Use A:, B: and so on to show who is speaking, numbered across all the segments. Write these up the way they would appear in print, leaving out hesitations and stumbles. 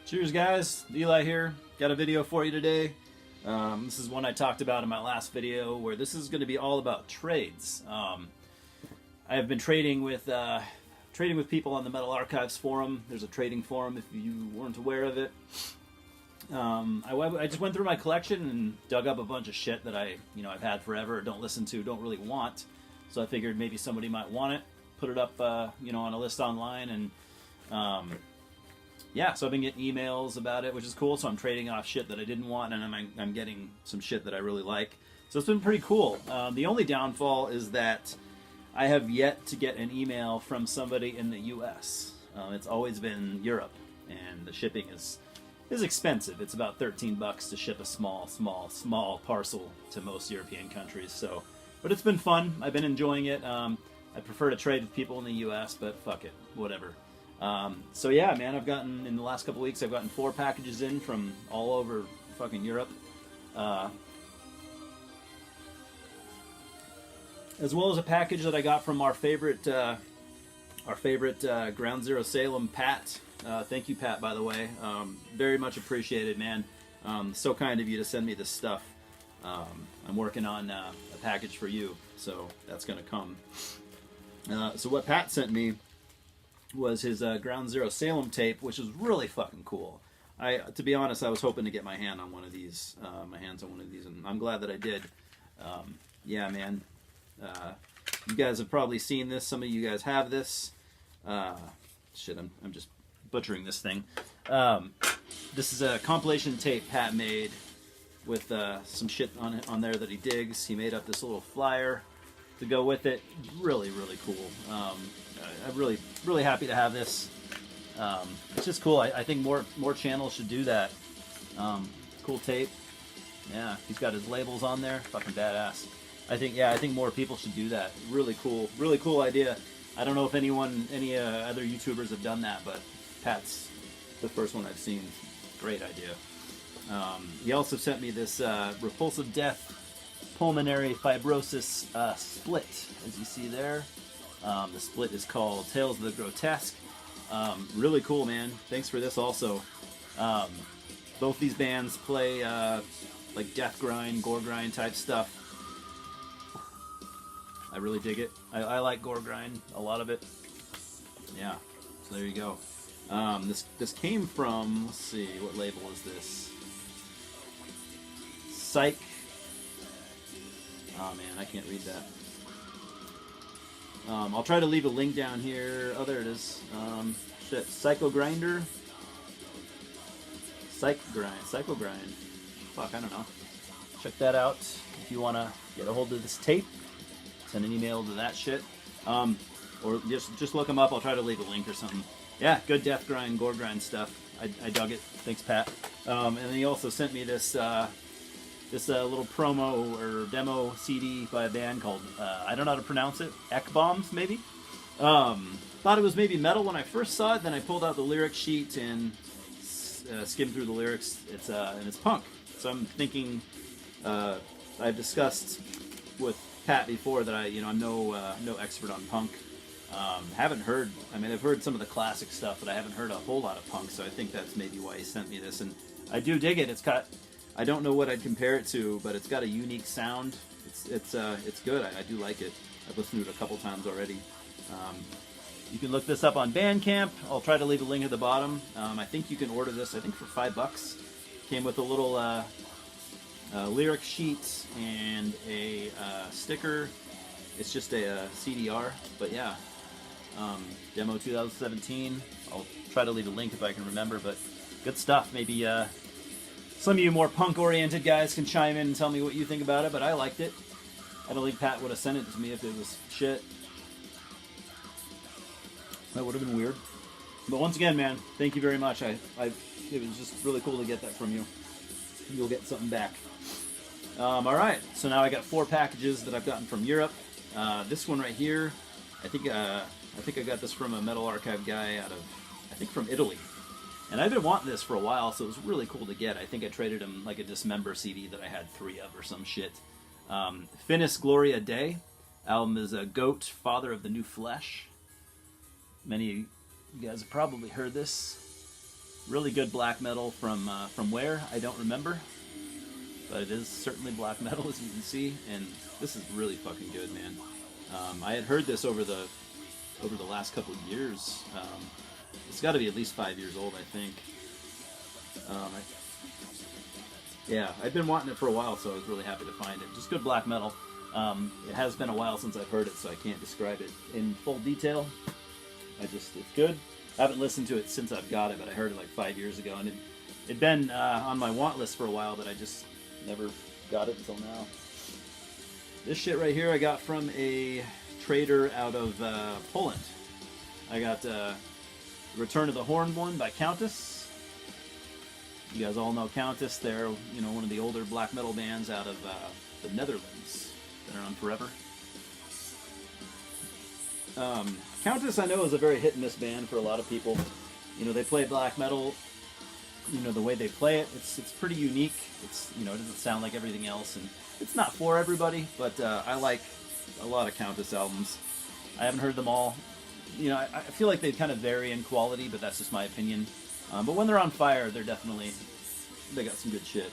A: Cheers, guys. Eli here. Got a video for you today. This is one I talked about in my last video, where this is going to be all about trades. I have been trading with people on the Metal Archives forum. There's a trading forum if you weren't aware of it. I just went through my collection and dug up a bunch of shit that I've had forever, don't listen to, don't really want. So I figured maybe somebody might want it. Put it up, on a list online, and yeah, so I've been getting emails about it, which is cool. So I'm trading off shit that I didn't want, and I'm getting some shit that I really like. So it's been pretty cool. The only downfall is that I have yet to get an email from somebody in the U.S. It's always been Europe, and the shipping is expensive. It's about $13 to ship a small parcel to most European countries. So, but it's been fun. I've been enjoying it. I prefer to trade with people in the U.S., but fuck it, whatever. So yeah, man, in the last couple weeks, I've gotten 4 packages in from all over fucking Europe. As well as a package that I got from our favorite Ground Zero Salem, Pat. Thank you, Pat, by the way. Very much appreciated, man. So kind of you to send me this stuff. I'm working on a package for you, so that's going to come. So what Pat sent me was his Ground Zero Salem tape, which is really fucking cool. To be honest, I was hoping to get my hands on one of these, and I'm glad that I did. Yeah, man. You guys have probably seen this. Some of you guys have this. Shit, I'm just butchering this thing. This is a compilation tape Pat made with some shit on there that he digs. He made up this little flyer to go with it. Really, really cool. I'm really happy to have this. It's just cool. I think more channels should do that. Cool tape. Yeah, he's got his labels on there. Fucking badass. I think more people should do that. Really cool idea. I don't know if any other YouTubers have done that, but Pat's the first one I've seen. Great idea. He also sent me this Repulsive Death Pulmonary Fibrosis split, as you see there. The split is called Tales of the Grotesque. Really cool, man. Thanks for this also. Both these bands play like death grind, gore grind type stuff. I really dig it. I like gore grind, a lot of it. Yeah, so there you go. This came from, let's see, what label is this? Psych. Oh man, I can't read that. I'll try to leave a link down here. Oh, there it is. Shit, Psycho Grinder. Psycho Grind. Fuck, I don't know. Check that out if you want to get a hold of this tape. Send an email to that shit. Or just look them up. I'll try to leave a link or something. Yeah, good death grind, gore grind stuff. I dug it. Thanks, Pat. And then he also sent me this little promo or demo CD by a band called, I don't know how to pronounce it, Ekbombs, maybe? Thought it was maybe metal when I first saw it, then I pulled out the lyric sheet and skimmed through the lyrics. And it's punk. So I'm thinking, I've discussed with Pat before that I'm no expert on punk. Haven't heard, I've heard some of the classic stuff, but I haven't heard a whole lot of punk, so I think that's maybe why he sent me this. And I do dig it. I don't know what I'd compare it to, but it's got a unique sound. It's good. I do like it. I've listened to it a couple times already. You can look this up on Bandcamp. I'll try to leave a link at the bottom. I think you can order this, I think for $5. Came with a little lyric sheet and a sticker. It's just a CDR, but yeah. Demo 2017. I'll try to leave a link if I can remember, but good stuff. Maybe some of you more punk-oriented guys can chime in and tell me what you think about it, but I liked it. I don't think Pat would have sent it to me if it was shit. That would have been weird. But once again, man, thank you very much. It was just really cool to get that from you. You'll get something back. All right, so now I got 4 packages that I've gotten from Europe. This one right here, I think I got this from a Metal Archive guy from Italy. And I've been wanting this for a while, so it was really cool to get. I think I traded him like a Dismember CD that I had 3 of or some shit. Finis Gloria Dei. Album is Goat, Father of the New Flesh. Many of you guys have probably heard this. Really good black metal from where I don't remember, but it is certainly black metal as you can see, and this is really fucking good, man. I had heard this over the last couple of years. It's got to be at least 5 years old, I think. Yeah, I've been wanting it for a while, so I was really happy to find it. Just good black metal. It has been a while since I've heard it, so I can't describe it in full detail. It's good. I haven't listened to it since I've got it, but I heard it like 5 years ago, and it'd been on my want list for a while, but I just never got it until now. This shit right here I got from a trader out of Poland. I got Return of the Horned One by Countess. You guys all know Countess. They're one of the older black metal bands out of the Netherlands. Been around forever. Countess, I know, is a very hit and miss band for a lot of people. They play black metal. The way they play it, it's pretty unique. It doesn't sound like everything else, and it's not for everybody. But I like a lot of Countess albums. I haven't heard them all. I feel like they kind of vary in quality, but that's just my opinion. But when they're on fire, they got some good shit.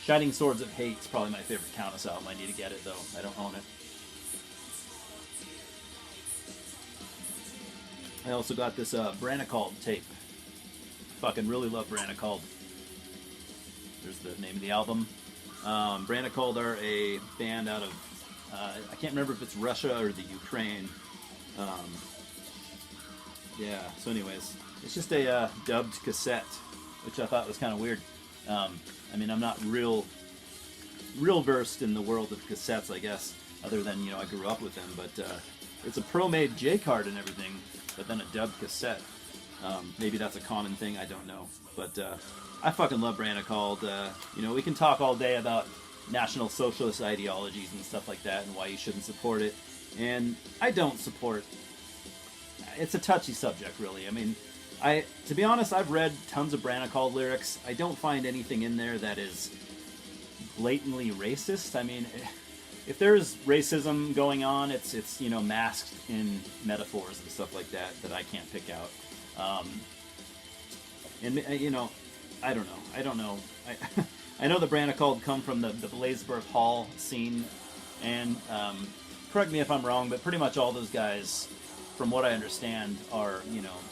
A: Shining Swords of Hate is probably my favorite Countess album. I need to get it, though. I don't own it. I also got this Branacald tape. Fucking really love Branacald. There's the name of the album. Branacald are a band out of, I can't remember if it's Russia or the Ukraine. Yeah, so anyways, it's just a dubbed cassette, which I thought was kind of weird. I'm not real versed in the world of cassettes, I guess, other than, I grew up with them, but it's a pro-made J-card and everything, but then a dubbed cassette. Maybe that's a common thing, I don't know. But I fucking love Branacald. We can talk all day about National Socialist ideologies and stuff like that and why you shouldn't support it. And I don't support... It's a touchy subject, really. To be honest, I've read tons of Branacald lyrics. I don't find anything in there that is blatantly racist. If there's racism going on, it's masked in metaphors and stuff like that I can't pick out. I don't know. I know the Branacald come from the Blazeburg Hall scene, and correct me if I'm wrong, but pretty much all those guys, from what I understand, are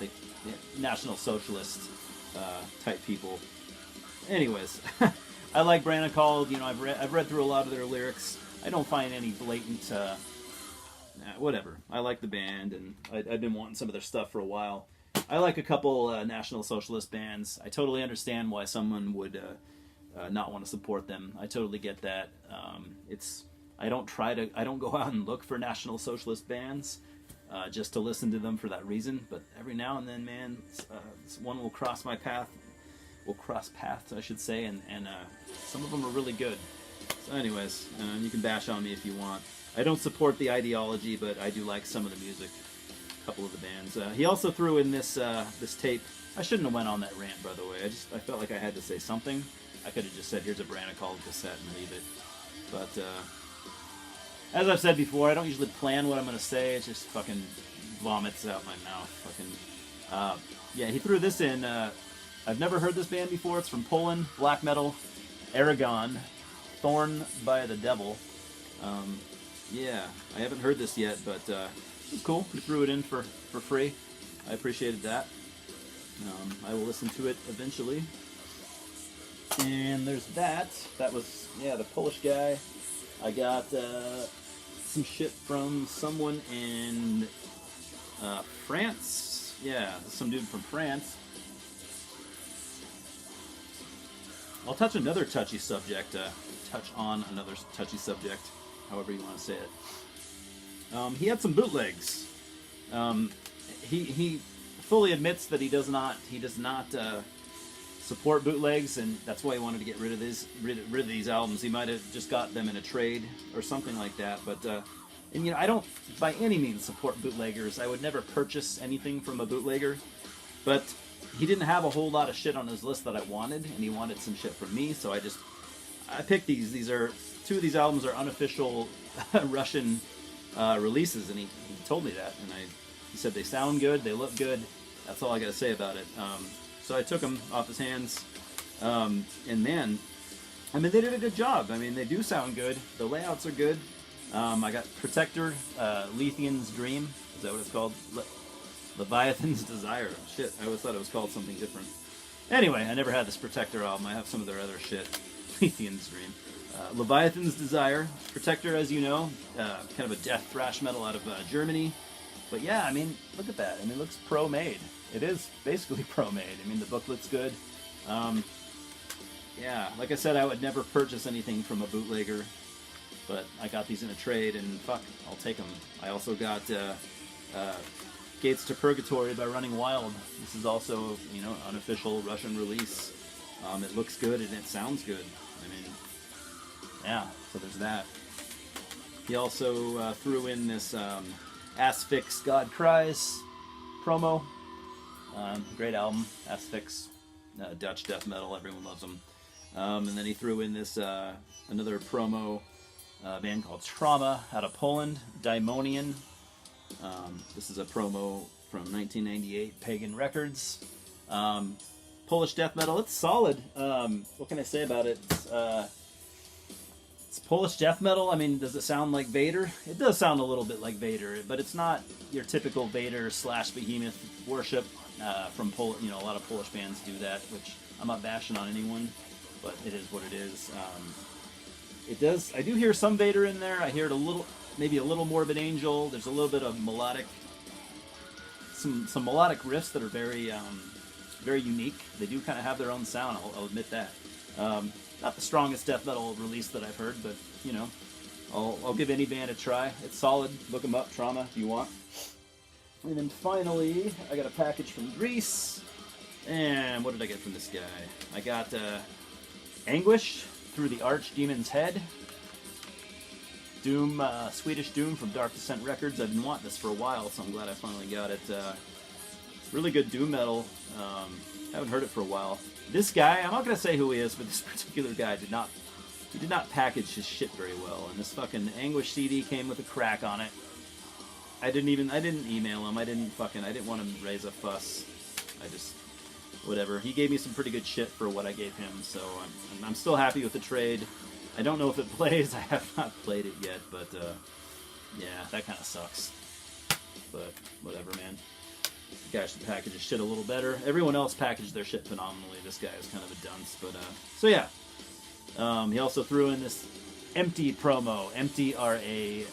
A: the National Socialist type people. Anyways, I like Branacald. I've read through a lot of their lyrics. I don't find any blatant. Whatever. I like the band, and I've been wanting some of their stuff for a while. I like a couple National Socialist bands. I totally understand why someone would not want to support them. I totally get that. I don't go out and look for National Socialist bands just to listen to them for that reason. But every now and then, man, one will cross my path. Will cross paths, I should say, and some of them are really good. So, anyways, you can bash on me if you want. I don't support the ideology, but I do like some of the music. Couple of the bands. He also threw in this tape. I shouldn't have went on that rant, by the way. I felt like I had to say something. I could have just said, here's a Branacald cassette and leave it. But as I've said before, I don't usually plan what I'm going to say. It just fucking vomits out my mouth. Yeah, he threw this in. I've never heard this band before. It's from Poland. Black metal. Aragon. Thorn by the Devil. Yeah, I haven't heard this yet, but it's cool. He threw it in for free. I appreciated that. I will listen to it eventually. And there's that. That was, the Polish guy. I got some shit from someone in France. Yeah, some dude from France. I'll touch on another touchy subject, however you want to say it. He had some bootlegs. He fully admits that he does not support bootlegs, and that's why he wanted to get rid of these albums. He might have just got them in a trade or something like that. But I don't by any means support bootleggers. I would never purchase anything from a bootlegger. But he didn't have a whole lot of shit on his list that I wanted, and he wanted some shit from me, so I picked these. Two of these albums are unofficial Russian releases, and he told me that, and he said they sound good, they look good. That's all I gotta say about it. So I took them off his hands, and man, I mean, they did a good job. I mean, they do sound good. The layouts are good. I got Protector, Lethian's Dream. Is that what it's called? Leviathan's Desire. Shit, I always thought it was called something different. Anyway, I never had this Protector album. I have some of their other shit. Lethian's Dream. Leviathan's Desire. Protector, as you know, kind of a death thrash metal out of Germany. But yeah, I mean, look at that. I mean, it looks pro-made. It is basically pro-made. I mean, the booklet's good. Yeah, like I said, I would never purchase anything from a bootlegger, but I got these in a trade, and fuck, I'll take them. I also got Gates to Purgatory by Running Wild. This is also, you know, unofficial Russian release. It looks good and it sounds good. I mean, yeah, so there's that. He also threw in this Asphyx God Cries promo. Great album, Asphyx, Dutch death metal, everyone loves them. And then he threw in this another promo band called Trauma out of Poland, Daimonian. This is a promo from 1998, Pagan Records. Polish death metal, it's solid. What can I say about it? It's Polish death metal. I mean, does it sound like Vader? It does sound a little bit like Vader, but it's not your typical Vader / Behemoth worship from Polish. You know, a lot of Polish bands do that, which I'm not bashing on anyone, but it is what it is. It does. I do hear some Vader in there. I hear it a little, maybe a little Morbid Angel. There's a little bit of melodic, some melodic riffs that are very, very unique. They do kind of have their own sound. I'll admit that. Not the strongest death metal release that I've heard, but you know, I'll give any band a try. It's solid. Look them up, Trauma, if you want. And then finally, I got a package from Greece. And what did I get from this guy? I got Anguish Through the Archdemon's Head. Doom, Swedish Doom from Dark Descent Records. I've been wanting this for a while, so I'm glad I finally got it. Really good doom metal. Haven't heard it for a while. This guy, I'm not going to say who he is, but this particular guy did not package his shit very well. And this fucking Anguish CD came with a crack on it. I didn't email him. I didn't want to raise a fuss. I just, whatever. He gave me some pretty good shit for what I gave him, so I'm still happy with the trade. I don't know if it plays. I have not played it yet, but yeah, that kind of sucks. But whatever, man. The guy should package his shit a little better. Everyone else packaged their shit phenomenally. This guy is kind of a dunce, but so yeah. He also threw in this Empty promo. Empty are a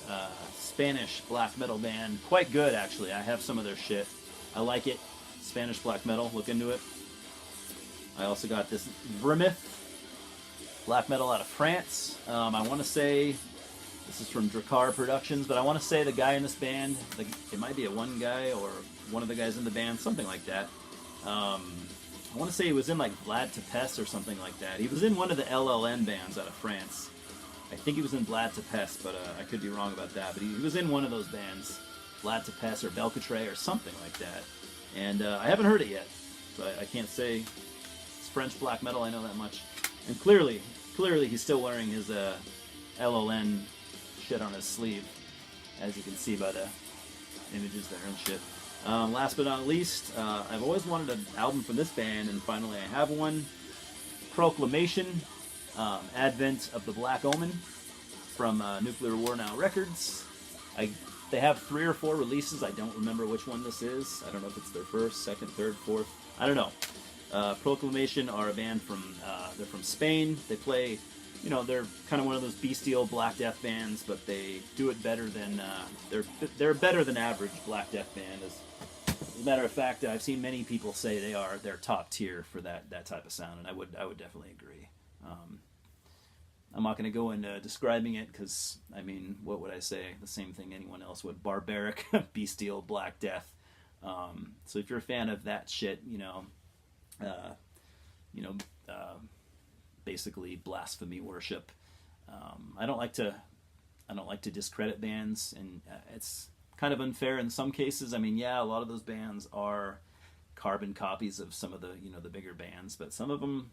A: Spanish black metal band. Quite good, actually. I have some of their shit. I like it. Spanish black metal. Look into it. I also got this Vermith black metal out of France. I want to say this is from Drakkar Productions, but I want to say the guy in this band, it might be a one guy or one of the guys in the band, something like that. I want to say he was in like Vlad Tepes or something like that. He was in one of the LLN bands out of France. I think he was in Vlad Tepes, but I could be wrong about that. But he was in one of those bands, Vlad Tepes or Belcatre or something like that. And I haven't heard it yet, so I can't say it's French black metal. I know that much. And clearly he's still wearing his LLN shit on his sleeve, as you can see by the images there and shit. Last but not least, I've always wanted an album from this band, and finally I have one. Proclamation, Advent of the Black Omen, from Nuclear War Now Records. They have 3 or 4 releases. I don't remember which one this is. I don't know if it's their first, second, third, fourth. I don't know. Proclamation are a band they're from Spain. They play, you know, they're kind of one of those bestial Black Death bands, but they do it better than, they're better than average Black Death band. As a matter of fact, I've seen many people say they're top tier for that type of sound, and I would definitely agree. I'm not going to go into describing it because, I mean, what would I say? The same thing anyone else would. Barbaric, bestial, Black Death. So if you're a fan of that shit, basically blasphemy worship. I don't like to discredit bands, and it's kind of unfair in some cases. I mean, yeah, a lot of those bands are carbon copies of some of the the bigger bands, but some of them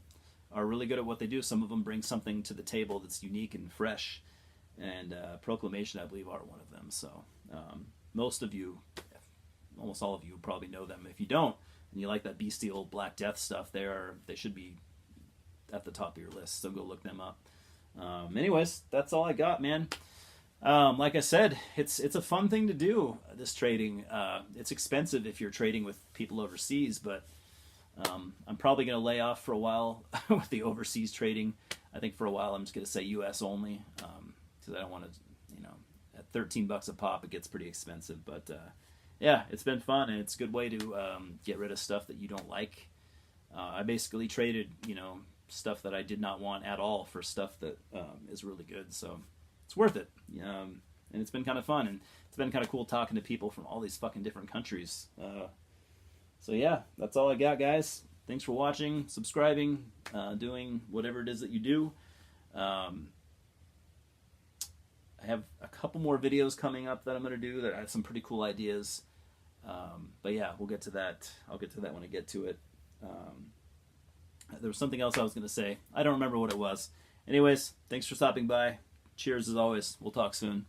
A: are really good at what they do. Some of them bring something to the table that's unique and fresh, and Proclamation, I believe, are one of them. So most of you, almost all of you, probably know them. If you don't, and you like that bestial Black Death stuff, they should be at the top of your list. So go look them up. Anyways, that's all I got, man. Like I said, it's a fun thing to do, this trading. It's expensive if you're trading with people overseas, but I'm probably going to lay off for a while with the overseas trading. I think for a while I'm just going to say U.S. only, because I don't want to, at $13 a pop it gets pretty expensive. But yeah, it's been fun, and it's a good way to get rid of stuff that you don't like. I basically traded, stuff that I did not want at all for stuff that is really good, so it's worth it. And it's been kind of fun, and it's been kind of cool talking to people from all these fucking different countries. So yeah, that's all I got, guys. Thanks for watching, subscribing, doing whatever it is that you do. I have a couple more videos coming up that I'm going to do that I have some pretty cool ideas. But yeah, we'll get to that. I'll get to that when I get to it. There was something else I was going to say. I don't remember what it was. Anyways, thanks for stopping by. Cheers as always. We'll talk soon.